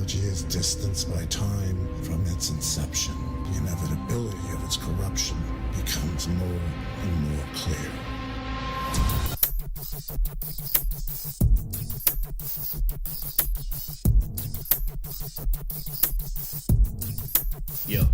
technology has distanced by time from its inception, the inevitability of its corruption becomes more and more clear. Yo,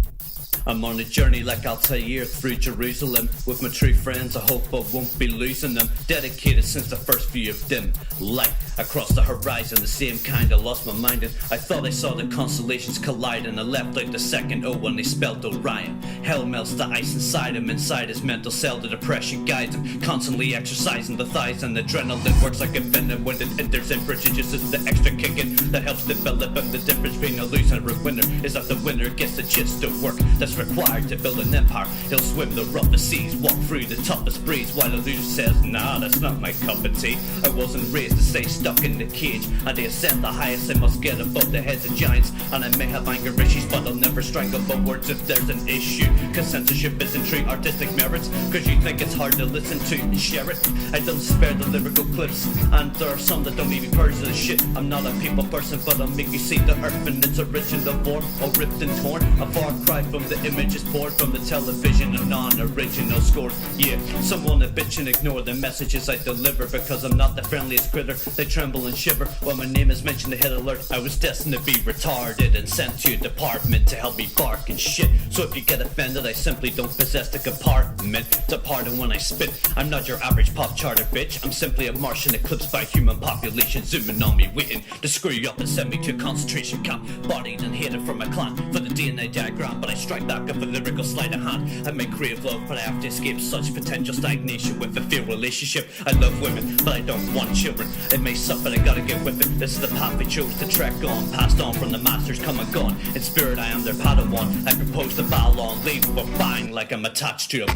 I'm on a journey like Altair through Jerusalem. With my true friends, I hope I won't be losing them. Dedicated since the first view of dim light across the horizon, the same kind I lost my mind in. I thought I saw the constellations collide, and I left out the second O when they spelled Orion. Hell melts the ice inside him, inside his mental cell. The depression guides him, constantly exercising the thighs, and adrenaline works like a venom when it enters in. Prestigious is the extra kicking that helps develop, and the difference between a loser and a winner is that the winner gets the gist of work that's required to build an empire. He'll swim the roughest seas, walk through the toughest breeze, while a loser says, nah, that's not my cup of tea. I wasn't raised to stay stuck in the cage, and they ascend the highest I must get above the heads of giants. And I may have anger issues, but I'll never strike above words if there's an issue. Cause censorship isn't true artistic merits, cause you think it's hard to listen to and share it. I don't spare the lyrical clips, and there are some that don't even purge the shit. I'm not a people person, but I'll make you see the earth in its original form, all ripped and torn. A far cry from the images poured from the television of non-original scores. Yeah, someone to bitch and ignore the messages I deliver, because I'm not the friendliest critter. They tremble and shiver when my name is mentioned. The hit alert. I was destined to be retarded and sent to a department to help me bark and shit. So if you get offended, I simply don't possess the compartment to pardon when I spit. I'm not your average pop charter bitch. I'm simply a Martian eclipsed by human population zooming on me, waiting to screw you up and send me to a concentration camp, bodied and hated from my clan for the DNA diagram. But I strike back with a lyrical sleight of hand. I make creative love, but I have to escape such potential stagnation with a failed relationship. I love women, but I don't want children. It may suck, but I gotta get with it. This is the path I chose to trek on, passed on from the masters, come and gone. In spirit, I am their Padawan. I propose to bow long, leave for buying like I'm attached to a...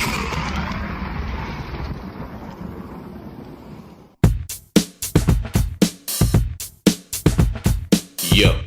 Yo.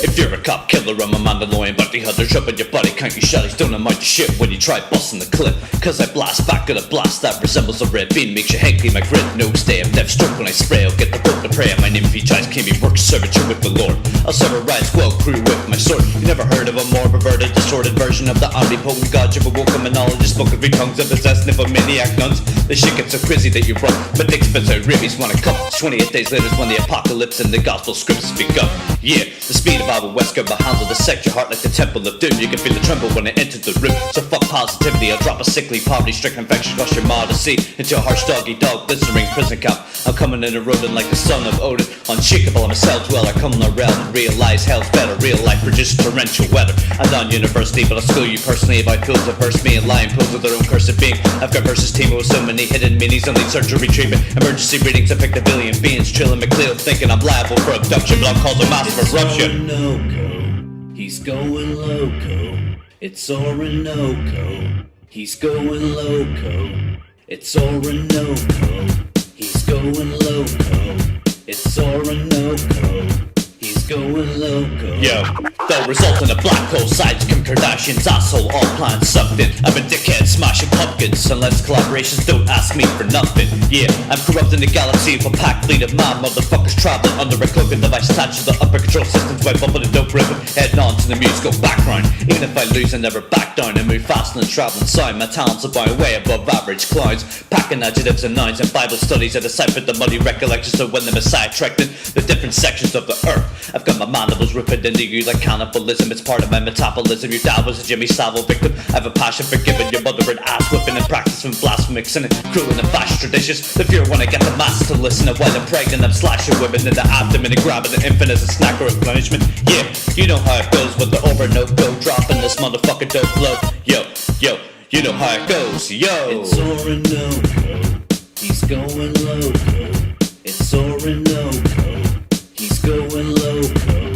If you're a cop killer, I'm a Mandalorian, but the others up in your body count your shellies. Don't amount to shit when you try busting the clip, cause I blast back at a blast that resembles a red beam. Makes you hankly my grit, no stay. I'm deaf stroke when I spray. I'll get the book to pray. My name features can be work servitude with the Lord. I'll serve a riot squad crew with my sword. You never heard of a more perverted, distorted version of the omnipotent god. You've awoke a monologist, spoken three tongues of possessed nymphomaniac nuns. The shit gets so crazy that you run, but Dick spits out ribbies when I come. 28 days later is when the apocalypse and the gospel scripts begun. Yeah, the speed of our Wesker behind will dissect your heart like the temple of doom. You can feel the tremble when I enter the room. So fuck positivity, I'll drop a sickly, poverty-stricken infection across your modesty into a harsh doggy dog blistering prison camp. I'm coming in a rodent like the son of Odin. Unshakable, I'm a cell dweller, coming around and realize hell's better. Real life produces torrential weather. I'm not university, but I'll school you personally about fools that verse me and lie and pose with their own cursed being. I've got versus team with so many hidden minis, only surgery treatment, emergency readings, I picked a billion beings, trilling McLeod, thinking I'm liable for abduction, but I'll cause a massive eruption. Orinoco, he's going loco. It's Orinoco, he's going loco. It's Orinoco, he's going loco. It's Orinoco, he's going loco. Yo, they'll result in a black hole. Sides Kim Kardashian's asshole, all plants sucked in. I'm a dickhead smashing pumpkins, unless collaborations don't ask me for nothing. Yeah, I'm corrupting the galaxy with a packed fleet of mad motherfuckers traveling under a cloak and device attached to the upper control systems by bumping a dope rhythm, heading on to the musical background. Even if I lose, I never back down and move faster than traveling sound. My talents are by way above average clowns, packing adjectives and nouns and Bible studies. I deciphered the muddy recollections of when the Messiah trekked in the different sections of the earth. I've got my mandibles ripping into you like cannibalism. It's part of my metabolism. Your dad was a Jimmy Savile victim. I have a passion for giving your mother an ass whipping and practicing blasphemic sin, cruel and fascist traditions. The fear when I get the masses to listen, and while I'm pregnant, I'm slashing women in the abdomen and grabbing the infant as a snack or replenishment. Yeah, you know how it goes with the Orinoco, dropping this motherfucking dope flow. Yo, yo, you know how it goes. Yo, it's Orinoco, he's going loco. It's Orinoco, he's going loco.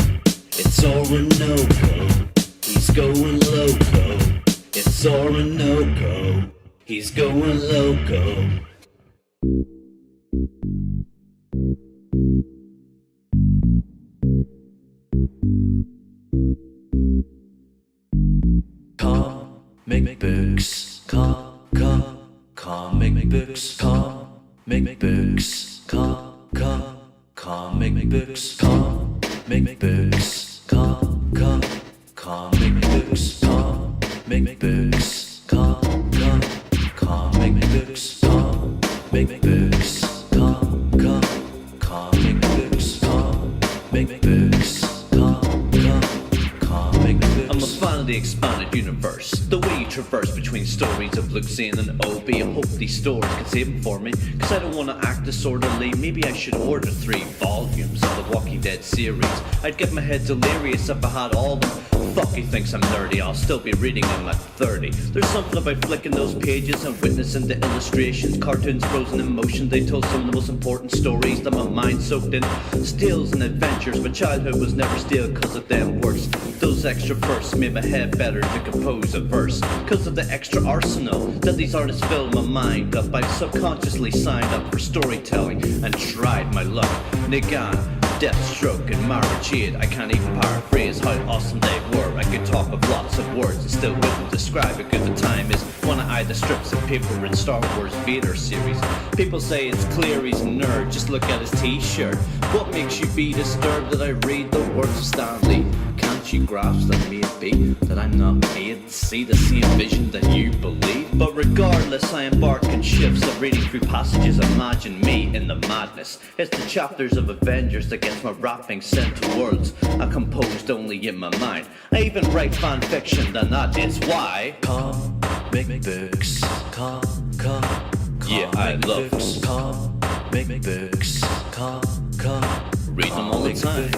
It's Orinoco, he's going loco. It's Orinoco, he's going loco. Comic books, comic books, comic books, comic comic books, comic books, comic books, comic books, comic books, comic books, comic books, comic books, comic books. I'm a fan of the expanded universe, the way you traverse between stories of Luke, Zane and Obi. I hope these stories can save them for me, cause I don't want to act disorderly. Maybe I should order 3 volumes of the Walking Dead series. I'd get my head delirious if I had all of them. Fuck, he thinks I'm nerdy, I'll still be reading them at 30. There's something about flicking those pages and witnessing the illustrations, cartoons frozen in motion. They told some of the most important stories that my mind soaked in. Steals and adventures, but childhood was never stale cause of them words. Those extra verses made my head better to compose a verse, cause of the extra arsenal that these artists filled my mind up. I subconsciously signed up for storytelling and tried my luck. Nigan, Deathstroke and Mara Jade, I can't even paraphrase how awesome they were. I could talk of lots of words and still wouldn't describe it, cause the time is when I eye the strips of paper in Star Wars Vader series. People say it's clear he's a nerd, just look at his t-shirt. What makes you be disturbed that I read the words of Stanley? Can't you grasp that maybe that I'm not made to see the same vision that you believe? But regardless, I embark on shifts of reading through passages. Imagine me in the madness. It's the chapters of Avengers that gets my rapping sent to worlds I composed only in my mind. I even write fan fiction, and that is why comic books, yeah, I love books, comic books, read them all the time.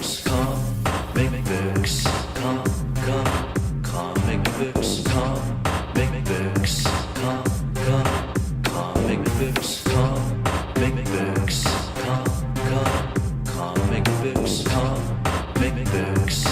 Comic books, comic books, comic books, comic books, comic books, comic books, comic books,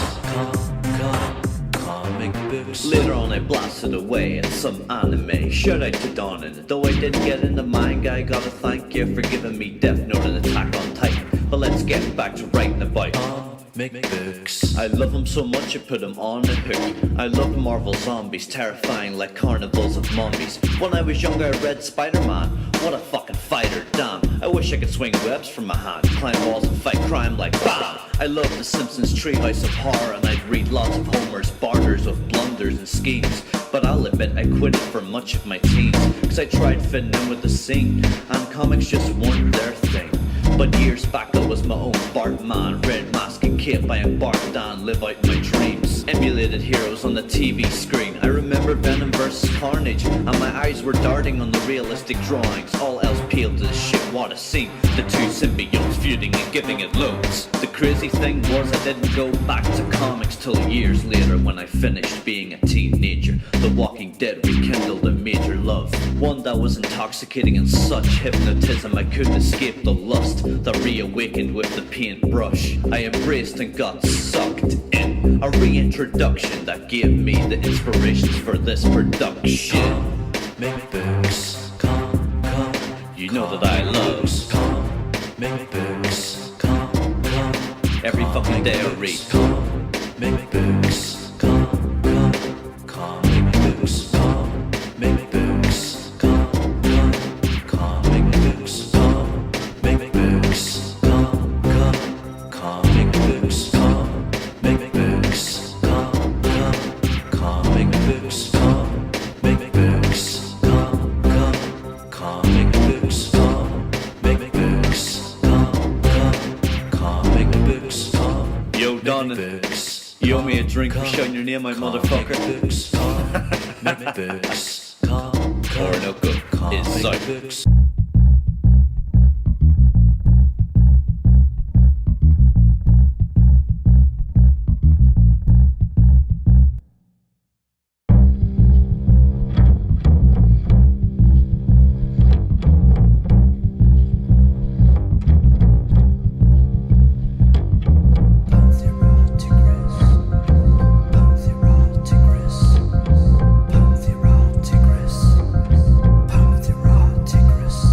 comic books. Later on I blasted away at some anime. Shout out to Tynan. Though I didn't get into manga, I gotta thank you for giving me Death Note and Attack on Titan. But let's get back to writing about comic books. I love them so much I put them on a hook. I love Marvel zombies, terrifying like carnivals of mummies. When I was younger I read Spider-Man. What a fucking fighter, damn. I wish I could swing webs from my hand, climb walls and fight crime like BAM! I love The Simpsons Treehouse of Horror, and I'd read lots of Homer's barters of blunders and schemes. But I'll admit I quit it for much of my teens, cause I tried fitting in with the scene, and comics just weren't their thing. But years back I was my own Bartman, red mask and cape, I embarked on, live out my dreams. Emulated heroes on the TV screen. I remember Venom vs Carnage, and my eyes were darting on the realistic drawings. All else peeled to the shit, what a scene. The two symbiotes feuding and giving it loads. The crazy thing was I didn't go back to comics till years later, when I finished being a teenager. The Walking Dead rekindled a major love, one that was intoxicating in such hypnotism I couldn't escape the lust that reawakened with the paintbrush. I embraced and got sucked in, a reintroduction that gave me the inspirations for this production. Comic books, you know that I love comic books, every fucking day I read comic books, comic books, comic books, comic books, comic books, comic books, comic books, comic books, comic books, comic books. Yo, Donovan, you owe me a drink for shouting your name out, motherfucker. Orinoco is out. Panthera Tigris, Panthera Tigris, Panthera Tigris, Panthera Tigris.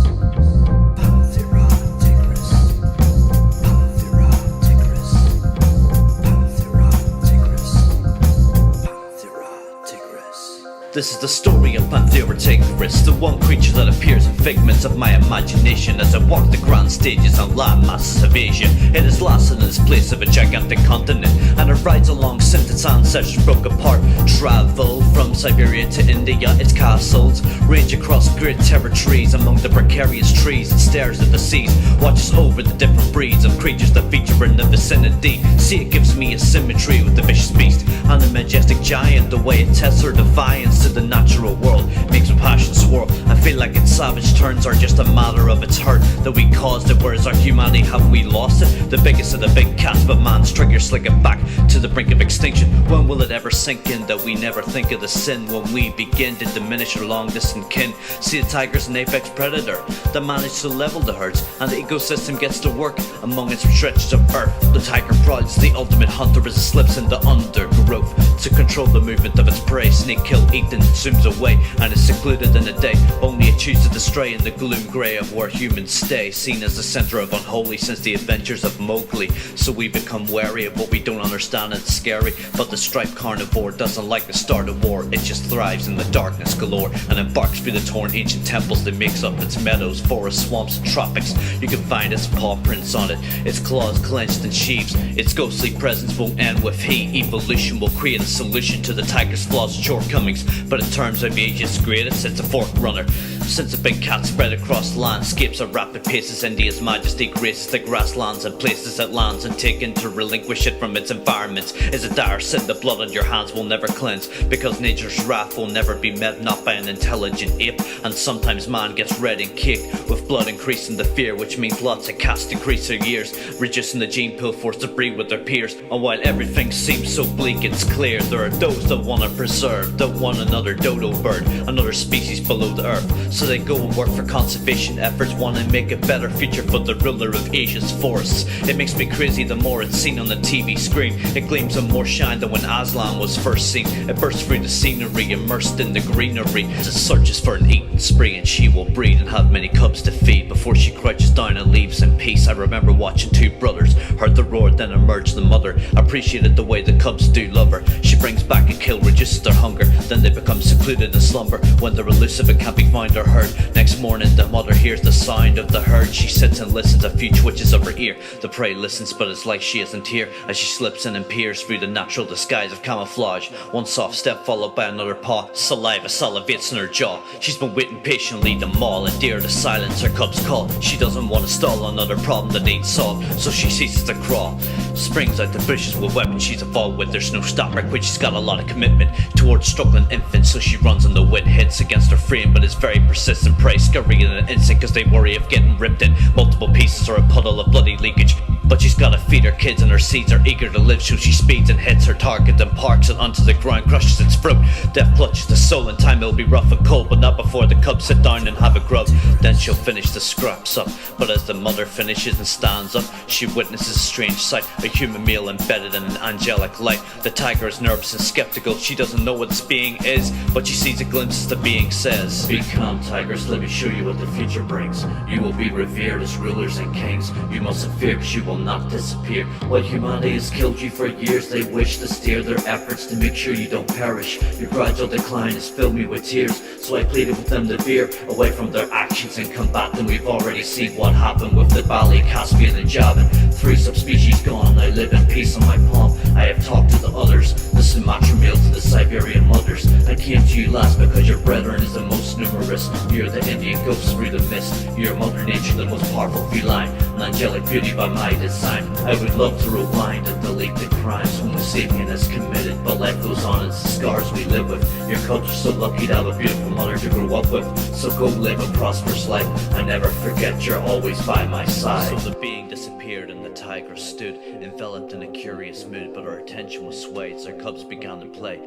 This is the story of Panthera Tigris, the one creature that appears in figments of my imagination as I walk the grand stages and land masses of Asia. It is lasted in its place of a gigantic continent, and it rides along since its ancestors broke apart. Travel from Siberia to India, its castles range across great territories. Among the precarious trees, it stares at the seas, watches over the different breeds of creatures that feature in the vicinity. See, it gives me a symmetry with the vicious beast and the majestic giant. The way it tests her defiance to the natural world makes my passion swirl. I feel like its savage turns are just a matter of its hurt that we caused it, whereas our humanity, have we lost it? The biggest of the big cats, but man's triggers slick it back to the brink of extinction. When will it ever sink in that we never think of the sin when we begin to diminish our long distant kin? See, the tiger's an apex predator that managed to level the herds, and the ecosystem gets to work among its stretches of earth. The tiger prowls, the ultimate hunter, as it slips in the undergrowth to control the movement of its prey. Sneak, kill, eat, and zooms away, and is secluded in a day. Only it chooses to stray in the gloom grey of where humans stay, seen as the center of unholy since the adventures of Mowgli. So we become wary of what we don't understand, and it's scary. But the striped carnivore doesn't like the start of war. It just thrives in the darkness galore and embarks through the torn ancient temples that makes up its meadows, forests, swamps, and tropics. You can find its paw prints on it, its claws clenched in sheaves. Its ghostly presence won't end with he. Evolution will create a solution to the tiger's flaws and shortcomings, but in terms of age's greatest, it's a forerunner. Since the big cat spread across landscapes at rapid paces, India's majesty graces the grasslands and places it lands, and taken to relinquish it from its environments is a dire sin. The blood on your hands will never cleanse, because nature's wrath will never be met, not by an intelligent ape. And sometimes man gets red and kicked, with blood increasing the fear, which means lots of cats decrease their years, reducing the gene pool forced to breed with their peers. And while everything seems so bleak, it's clear there are those that want to preserve the one another dodo bird, another species below the earth. So they go and work for conservation efforts, want to make a better future for the ruler of Asia's forests. It makes me crazy the more it's seen on the TV screen. It gleams with more shine than when Aslan was first seen. It bursts through the scenery, immersed in the greenery, as it searches for an eating spree. And she will breed and have many cubs to feed before she crouches down and leaves in peace. I remember watching two brothers, heard the roar, then emerged the mother. Appreciated the way the cubs do love her. She brings back a kill, reduces their hunger, then they become secluded in slumber when they're elusive and can't be found or heard. Next morning the mother hears the sound of the herd. She sits and listens, a few twitches of her ear. The prey listens, but it's like she isn't here, as she slips in and peers through the natural disguise of camouflage. One soft step followed by another paw, saliva salivates in her jaw. She's been waiting patiently to maul and dare to silence her cub's call. She doesn't want to stall another problem that ain't solved, so she ceases to crawl. Springs out the bushes with weapons she's evolved with. There's no stop right quick, she's got a lot of commitment towards struggling infants, so she runs on the wind, hits against her frame, but is very persistent. Prey scurry in an instant cause they worry of getting ripped in multiple pieces or a puddle of bloody leakage. But she's gotta feed her kids and her seeds are eager to live, so she speeds and hits her target and parks it onto the ground, crushes its throat. Death clutches the soul, in time it'll be rough and cold, but not before the cubs sit down and have a grub. Then she'll finish the scraps up, but as the mother finishes and stands up, she witnesses a strange sight, a human male embedded in an angelic light. The tiger is nervous and skeptical, she doesn't know what this being is, but she sees a glimpse as the being says, "Be calm, tigers, let me show you what the future brings. You will be revered as rulers and kings. You mustn't fear, cause you will not disappear. While humanity has killed you for years, they wish to steer their efforts to make sure you don't perish. Your gradual decline has filled me with tears, so I pleaded with them to veer away from their actions and combat them. We've already seen what happened with the Bali, Caspian, and Javan. 3 subspecies gone, I live in peace on my palm. I have talked to the others, the Sumatra male to the Siberian mothers. I came to you last because your brethren is the most numerous. You're the Indian ghost through the mist. You're Mother Nature, the most powerful feline, an angelic beauty by my design. I would love to rewind and delete the crimes Homo sapien has committed, but life goes on, it's the scars we live with. Your culture's so lucky to have a beautiful mother to grow up with, so go live a prosperous life. I never forget, you're always by my side." So the being disappeared and the tiger stood, enveloped in a curious mood, but her attention was swayed as her cubs began to play.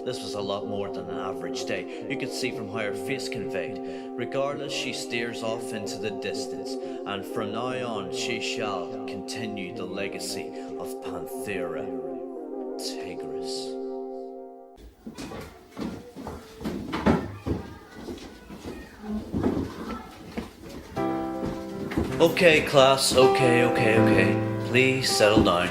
This was a lot more than an average day, you could see from how her face conveyed. Regardless, she stares off into the distance, and from now on she shall continue the legacy of Panthera Tigris. Okay, class, okay. Please settle down.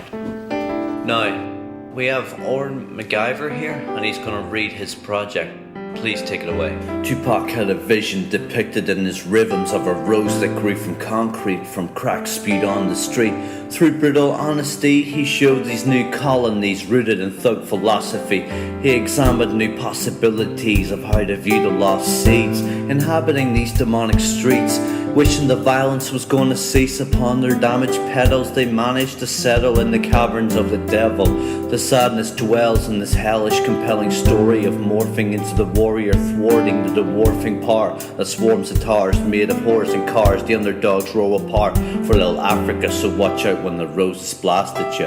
Now, we have Orrin MacGyver here, and he's gonna read his project. please take it away. Tupac had a vision depicted in his rhythms of a rose that grew from concrete, from cracks spewed on the street. Through brutal honesty, he showed these new colonies rooted in thug philosophy. He examined new possibilities of how to view the lost seeds, inhabiting these demonic streets. Wishing the violence was going to cease upon their damaged petals, they managed to settle in the caverns of the devil. The sadness dwells in this hellish, compelling story of morphing into the warrior, thwarting the dwarfing power that swarms the towers made of whores and cars. The underdogs roll apart for little Africa, so watch out when the roses blast at you.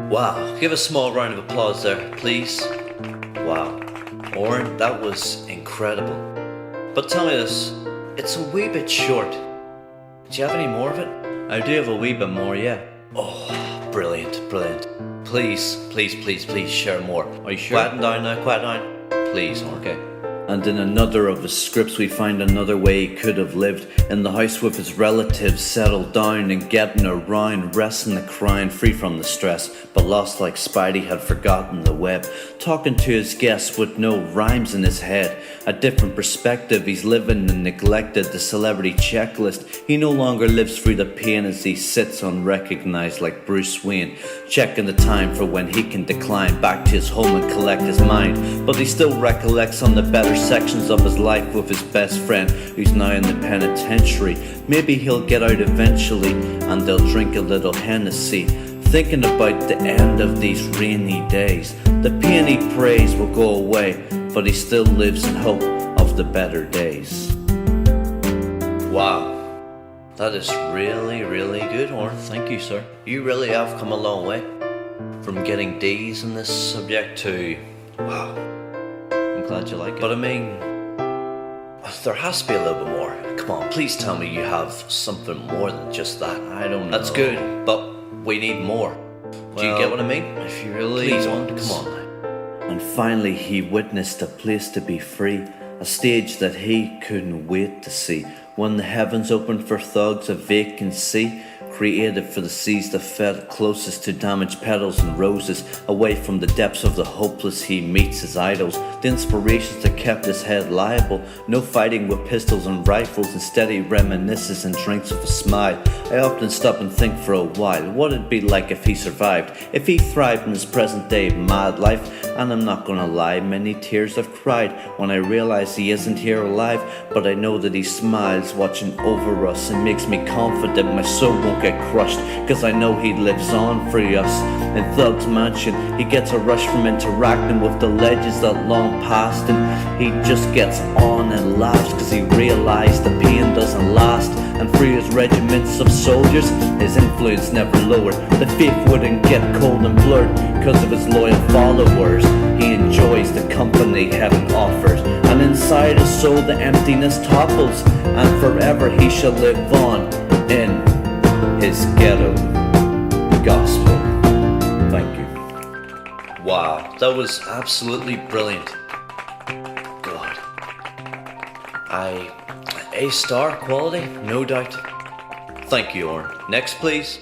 Wow, give a small round of applause there, please. Wow, Oren, that was incredible. But tell me this. It's a wee bit short. Do you have any more of it? I do have a wee bit more, yeah. Oh, brilliant, brilliant. Please, please, please, please share more. Are you sure? Quieten down now, quiet down. Please, okay. And in another of his scripts we find another way he could have lived. In the house with his relatives, settled down and getting around, resting the crying, free from the stress. But lost like Spidey had forgotten the web. Talking to his guests with no rhymes in his head. A different perspective, he's living and neglected. The celebrity checklist, he no longer lives through the pain as he sits unrecognized like Bruce Wayne. Checking the time for when he can decline back to his home and collect his mind. But he still recollects on the better sections of his life with his best friend who's now in the penitentiary. Maybe he'll get out eventually and they'll drink a little Hennessy, thinking about the end of these rainy days. The pain he prays will go away, but he still lives in hope of the better days. Wow, that is really, really good, Oren. Thank you, sir. You really have come a long way from getting D's in this subject to wow. I'm glad you like it. But I mean, there has to be a little bit more. Come on, please tell me you have something more than just that. I don't know. That's good, but we need more. Do you get what I mean? If you really want, come on now. And finally he witnessed a place to be free, a stage that he couldn't wait to see. When the heavens opened for thugs, a vacancy created for the seas that fed closest to damaged petals and roses. Away from the depths of the hopeless he meets his idols, the inspirations that kept his head liable. No fighting with pistols and rifles, instead he reminisces and drinks with a smile. I often stop and think for a while, what it'd be like if he survived, if he thrived in his present day mad life. And I'm not gonna lie, many tears I've cried when I realize he isn't here alive. But I know that he smiles watching over us and makes me confident my soul won't get crushed, cause I know he lives on for us. In Thug's mansion he gets a rush from interacting with the legends that long past, and he just gets on and laughs cause he realized the pain doesn't last. And through his regiments of soldiers his influence never lowered. The faith wouldn't get cold and blurred cause of his loyal followers. He enjoys the company heaven offers, and inside his soul the emptiness topples, and forever he shall live on in his ghetto gospel. Thank you. Wow, that was absolutely brilliant. God. A-star quality, no doubt. Thank you, Oren. Next, please.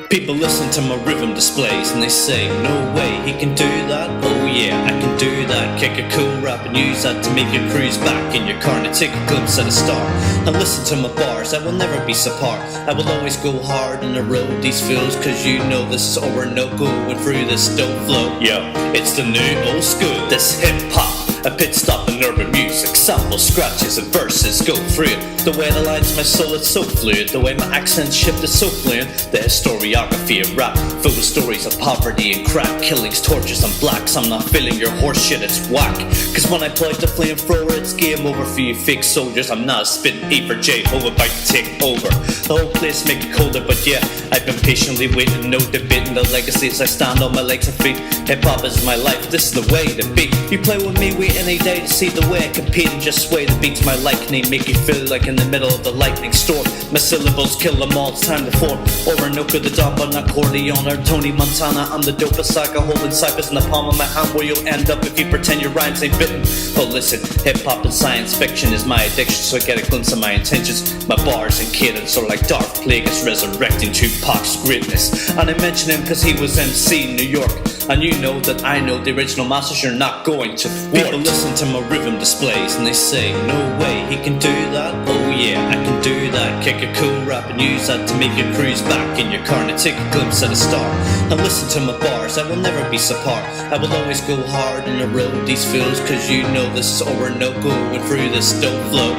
People listen to my rhythm displays and they say, no way, he can do that. Oh yeah, I can do that. Kick a cool rap and use that to make you cruise back in your car and take a glimpse at a star. And listen to my bars, I will never be subpar. I will always go hard on the road, these fools, cause you know this is Orinoco and through this dope flow. Yo, it's the new old school, this hip hop. A pit stop in urban music, samples, scratches and verses go through it. The way it aligns my soul, it's so fluid. The way my accent shift is so fluent. The historiography of rap, filled with stories of poverty and crack, killings, tortures and blacks. I'm not feeling your horse shit, it's whack. Cause when I plug the flamethrower, it's game over for you fake soldiers. I'm not a spitting E for J-Ho about to take over. The whole place make it colder, but yeah, I've been patiently waiting, no debating the legacies. I stand on my legs and feet. Hip hop is my life, this is the way to be. You play with me, we wait any day to see the way I compete and just sway the beats my liking, make you feel like in the middle of the lightning storm. My syllables kill them all, it's time to form. Orinoco the dog on accordion, or Tony Montana, I'm the dopest saga holding cyphers in the palm of my hand. Where you'll end up if you pretend your rhymes ain't bitten. But listen, hip-hop and science fiction is my addiction, so I get a glimpse of my intentions. My bars and cadence are like Darth Plagueis resurrecting Tupac's greatness. And I mention him cause he was MC in New York, and you know that I know the original masters you're not going to thwart. People listen to my rhythm displays and they say, no way, he can do that? Oh yeah, I can do that. Kick a cool rap and use that to make you cruise back in your car and take a glimpse of the star. And listen to my bars, I will never be subpar. I will always go hard and erode these fields, cause you know this is Orinoco going through this dope flow.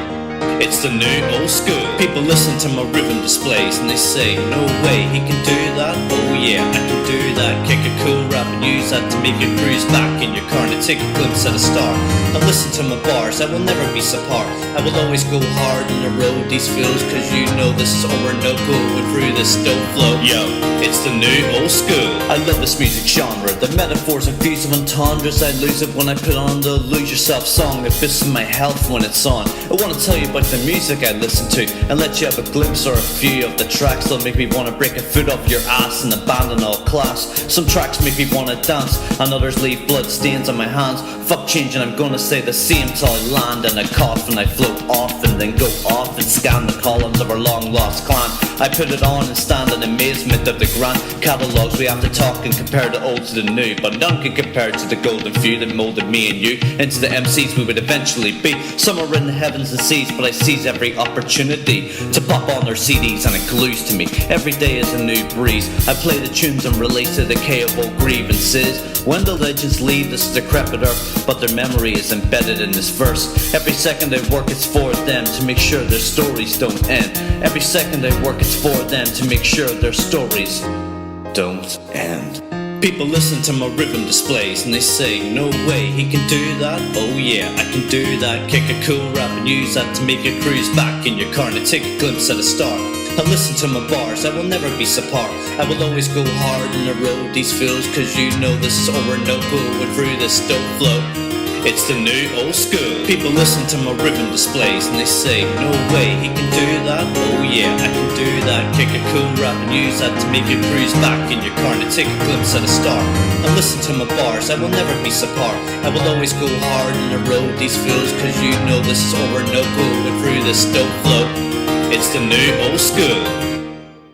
It's the new old school. People listen to my rhythm displays and they say, no way, he can do that? Oh yeah, I can do that. Kick a cool rap and use that to make you cruise back in your car and take a glimpse of the star. And listen to my bars, I will never be subpar. I will always go hard and erode these fields, cause you know this is Orinoco going through this dope flow. Yo, it's the new old school. I love this music genre, the metaphors and views of entendres. I lose it when I put on the Lose Yourself song. It boosts my health when it's on. I wanna tell you about the music I listen to and let you have a glimpse or a few of the tracks that'll make me wanna break a foot off your ass and abandon all class. Some tracks make me wanna dance and others leave blood stains on my hands. Fuck change and I'm gonna say the same till I land and I cough and I float off and then go off and scan the columns of our long lost clan. I put it on and stand in amazement of the grand catalogues we have to talk and compare the old to the new, but none can compare to the golden few that molded me and you into the MCs we would eventually be. Somewhere in the heavens and seas, but I seize every opportunity to pop on their CDs and it glues to me. Every day is a new breeze. I play the tunes and release the decay of old grievances. When the legends leave this decrepit earth, but their memory is embedded in this verse. Every second I work it's for them to make sure their stories don't end. Every second I work it's for them to make sure their stories don't end. People listen to my rhythm displays and they say, no way, he can do that? Oh yeah, I can do that. Kick a cool rap and use that to make you cruise back in your car and take a glimpse of the star. I listen to my bars, I will never be subpar. I will always go hard and erode these fields, cause you know this is Orinoco going through this dope flow. It's the new old school. People listen to my rhythm displays and they say, no way, he can do that? Oh yeah, I can do that. Kick a cool rap and use that to make you cruise back in your car and take a glimpse of the star. And listen to my bars, I will never be subpar. I will always go hard and erode these fields, cause you know this is Orinoco going through this dope flow. It's the new old school.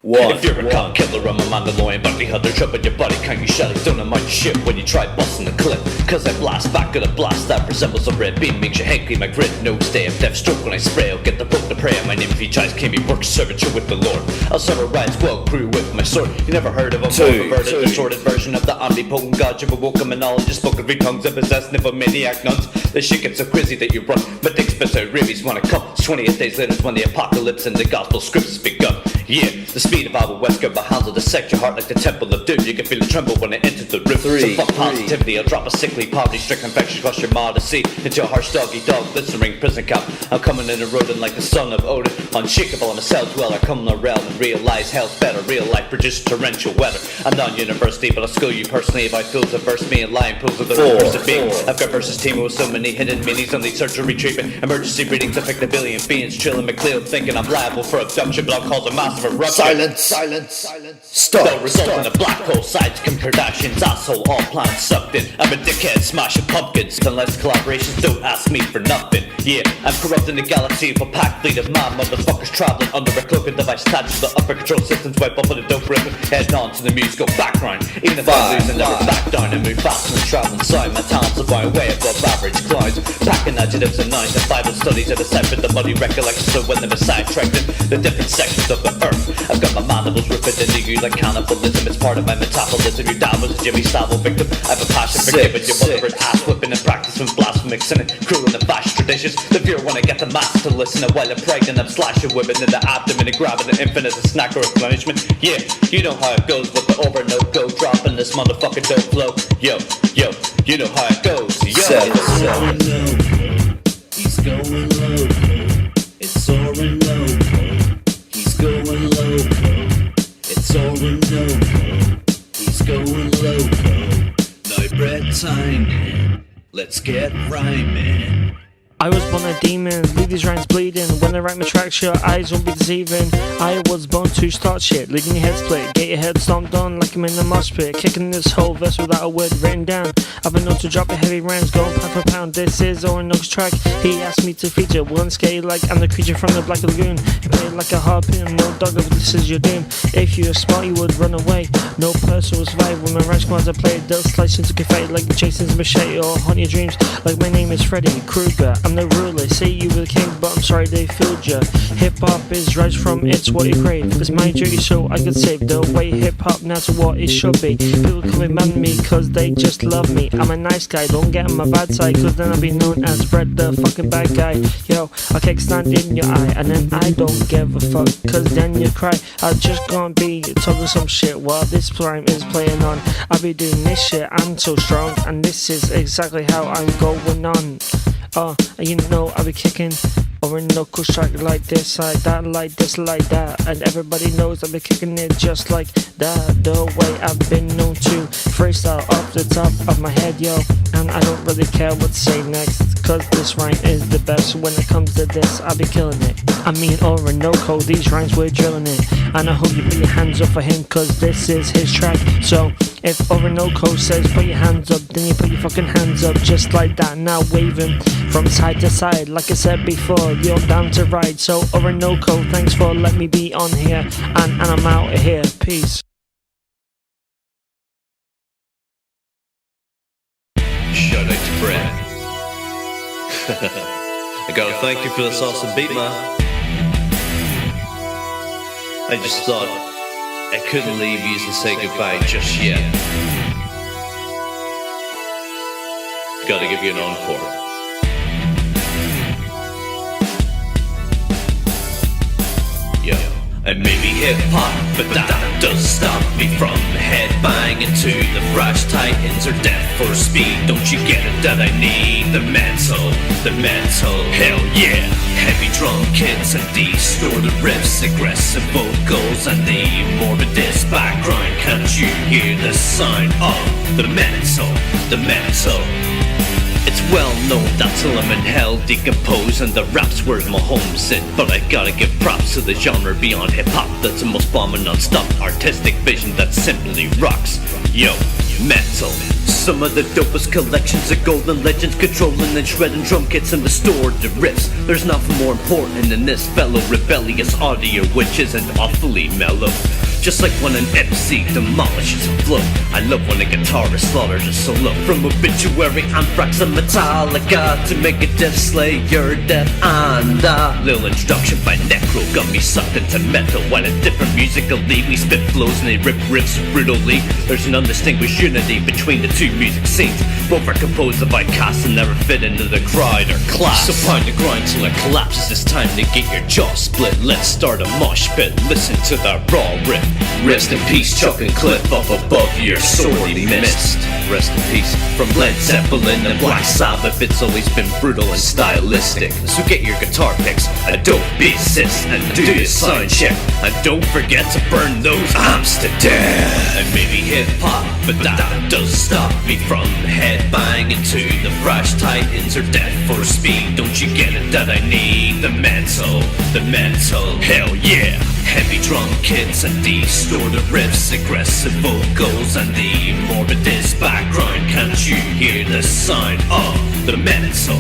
If you're a con killer, I'm a Mandalorian bounty hunter. Jumping your body, can't you shut it? Don't know much shit when you try busting the clip. Cause I blast back at a blast that resembles a red beam. Makes your head clean, my grit, no stay of death stroke when I spray. I'll get the book to pray. My name if you tries came me work servitude with the Lord. I'll serve a ride squad crew with my sword. You never heard of a more perverted, distorted version of the omnipotent god. You've awoken monologist, spoken three tongues of possessed nymphomaniac nuns. The shit gets so crazy that you run. But dick spits out ribbies wanna come. 28 days later is when the apocalypse and the gospel scripts has begun. Yeah, the speed of our Wesker behind will dissect your heart like the temple of doom. You can feel it tremble when it enters the room. So fuck positivity, I'll drop a sickly, poverty-stricken infection across your modesty into a harsh doggy dog glittering prison camp. I'm coming in eroding like the son of Odin. Unshakable, I'm a cell dweller, come in the realm and realize hell's better. Real life produces torrential weather. I'm not university, but I'll school you personally if I feel to verse me in lying pools of the rivers of being. I've got versus team with so many hidden minis on the surgery treatment. Emergency readings affect a billion beings. Chilling McLeod thinking I'm liable for abduction, but I'll cause a massive eruption. Silence. Stop. They'll result in a black hole side to Kim Kardashian's asshole, all planets sucked in. I'm a dickhead smashing pumpkins. Unless collaborations, don't ask me for nothing. Yeah, I'm corrupting the galaxy with a packed fleet of mad motherfuckers traveling under a cloaking device attached to the upper control systems. Wipe up on the dope ripping, head on to the musical background. Even if I lose, I never back down and move faster than traveling side. My talents are far way above average clowns. Packing adjectives and nouns and Bible studies are deciphered the muddy recollections of when they were sidetracked in the different sections of the earth. I've got my mandibles ripping into you like cannibalism. It's part of my metabolism. Your dad was a Jimmy Savile victim. I have a passion for giving your mother an ass whipping and practicing blasphemic sin and cruel in the bash traditions. The viewer when I get the mass to listen to while I'm pregnant. I'm slashing women in the abdomen and grabbing an infant as a snack or replenishment. Yeah, you know how it goes with the Orinoco dropping this motherfucking dope flow. Yo, you know how it goes. Yo, he's going low. It's Orinoco. He's going loco. It's Orinoco. He's going loco. now Bret, Tynan, let's let's get rhyming. I was born a demon, leave these rhymes bleeding. When I write my tracks, your eyes won't be deceiving. I was born to start shit, leaving your head split. Get your head stomped on like I'm in a mosh pit. Kicking this whole verse without a word written down. I've been known to drop a heavy rhymes, going pound for pound. This is Orinoco's track. He asked me to feature one skate like I'm the creature from the Black Lagoon. You play like a harpoon, no dog, if this is your doom. If you were smart, you would run away. No person will survive when my rhymes come as I play. They'll slice into confetti like Jason's machete or haunt your dreams like my name is Freddy Krueger. I'm the ruler, say you were the king, but I'm sorry they fooled ya. Hip hop is right from it's what you crave. It's my duty so I can save the way hip hop now to what it should be. People call me mad at me cause they just love me. I'm a nice guy, don't get on my bad side cause then I'll be known as Bret the fucking bad guy. Yo, I'll kick stand in your eye and then I don't give a fuck cause then you cry. I just gonna be talking some shit while this rhyme is playing on. I'll be doing this shit, I'm so strong and this is exactly how I'm going on. You know I'll be kicking Orinoco track like this, like that, like this, like that. And everybody knows I'll be kicking it just like that. The way I've been known to freestyle off the top of my head, yo. And I don't really care what to say next, cause this rhyme is the best. When it comes to this, I'll be killing it. I mean Orinoco, these rhymes we're drilling it. And I hope you put your hands up for him, cause this is his track. So if Orinoco says put your hands up, then you put your fucking hands up just like that. Now waving from side to side, like I said before, you're down to ride. So Orinoco, thanks for letting me be on here, and I'm out of here. Peace. Shout out to Bret. I gotta thank you for this awesome beat, man. I just thought I couldn't leave you and say goodbye just yet. Gotta give you an encore. Yo, and maybe hip-hop, but that doesn't stop me from headbanging to the Thrash Titans or Death for Speed. Don't you get it that I need the mental, hell yeah. Heavy drum kits and distorted riffs, aggressive vocals and the morbid disc background. Can't you hear the sound of the mental? It's well known that till I'm in hell decompose and the rap's where my home's in. But I gotta give props to the genre beyond hip-hop that's the most bombing non-stop artistic vision that simply rocks. Yo, metal. Some of the dopest collections of golden legends, controlling and shredding drum kits and restorative riffs. There's nothing more important than this fellow rebellious audio which isn't awfully mellow. Just like when an MC demolishes a flow. I love when a guitarist slaughters a solo. From Obituary, Anthrax and Metallica to Megadeth, Slayer, Death and little introduction by Necro got me sucked into metal. While a different musical league, we spit flows and they rip riffs brutally. There's an undistinguished unity between the two music scenes. Both are composed of outcasts and never fit into the crowd or class. So find the grind till it collapses. It's time to get your jaw split. Let's start a mosh pit. Listen to that raw riff. Rest in peace, Chuck and Cliff up above your sorely missed. Rest in peace from Led Zeppelin and Black Sabbath. It's always been brutal and stylistic. So get your guitar picks, a dope bassist, and do your sound check. And don't forget to burn those amps to death. And maybe hip hop, but that doesn't stop me from headbanging to the Thrash Titans or Death for Speed. Don't you get it that I need the mental, hell yeah. Heavy drum kits and distorted riffs, aggressive vocals and the morbid disc background. Can't you hear the sound of the mental?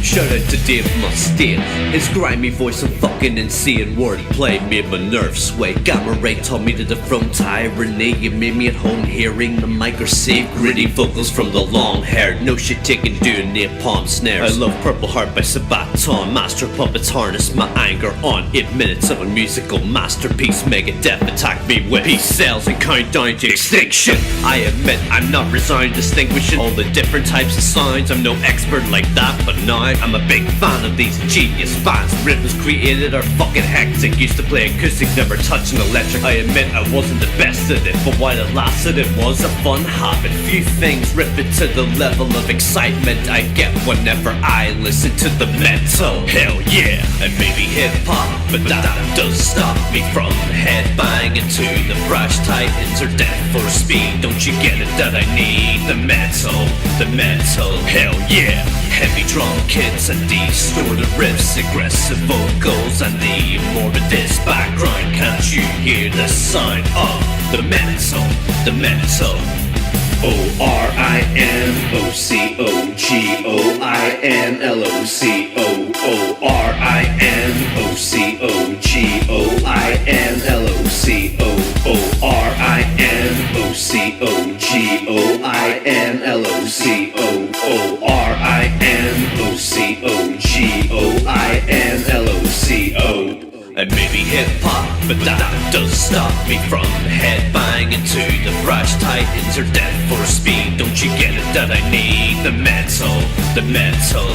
Shout out to Dave Mustaine. His grimy voice and fucking insane wordplay made my nerves sway. Gamma Ray taught me to dethrone tyranny. You made me at home hearing the mic or save gritty vocals from the long haired. No shit taking doing napalm snares. I love Purple Heart by Sabaton. Master puppets harness my anger on 8 minutes of a musical masterpiece. Megadeth attack me with peace cells and countdown to extinction. I admit I'm not resigned, distinguishing all the different types of sounds. I'm no expert like that, but now right, I'm a big fan of these genius fans. Rhythms created are fucking hectic. Used to play acoustic, never touching electric. I admit I wasn't the best at it, but while it lasted it was a fun habit. Few things rip it to the level of excitement I get whenever I listen to the metal. Hell yeah, and maybe hip hop, but that doesn't stop me from headbanging to the Brash Titans or Death for Speed. Don't you get it that I need the metal, the metal. Hell yeah, heavy drum kits and distorted riffs, aggressive vocals and the morbidist background. Can't you hear the sound of the metal, the metal? Orinoco. And maybe hip-hop, but that doesn't stop me from headbanging to the Brash Titans or Death for Speed. Don't you get it that I need the metal, the metal?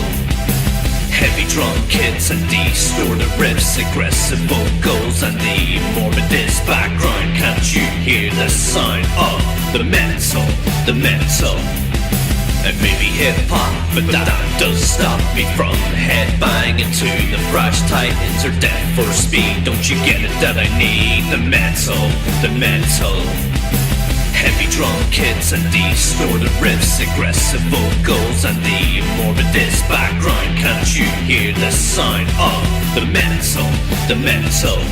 Heavy drum kits and distorted riffs, aggressive vocals and the morbidist background. Can't you hear the sound of the metal, the metal? And maybe hip-hop, but that doesn't stop me from headbanging to the Brash Titans or Death for Speed. Don't you get it that I need the metal, the metal? Heavy drum kits and distorted riffs, aggressive vocals and the morbidist background. Can't you hear the sound of the metal, the metal?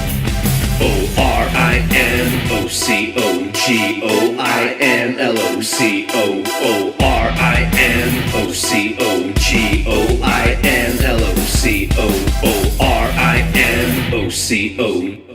Orinoco.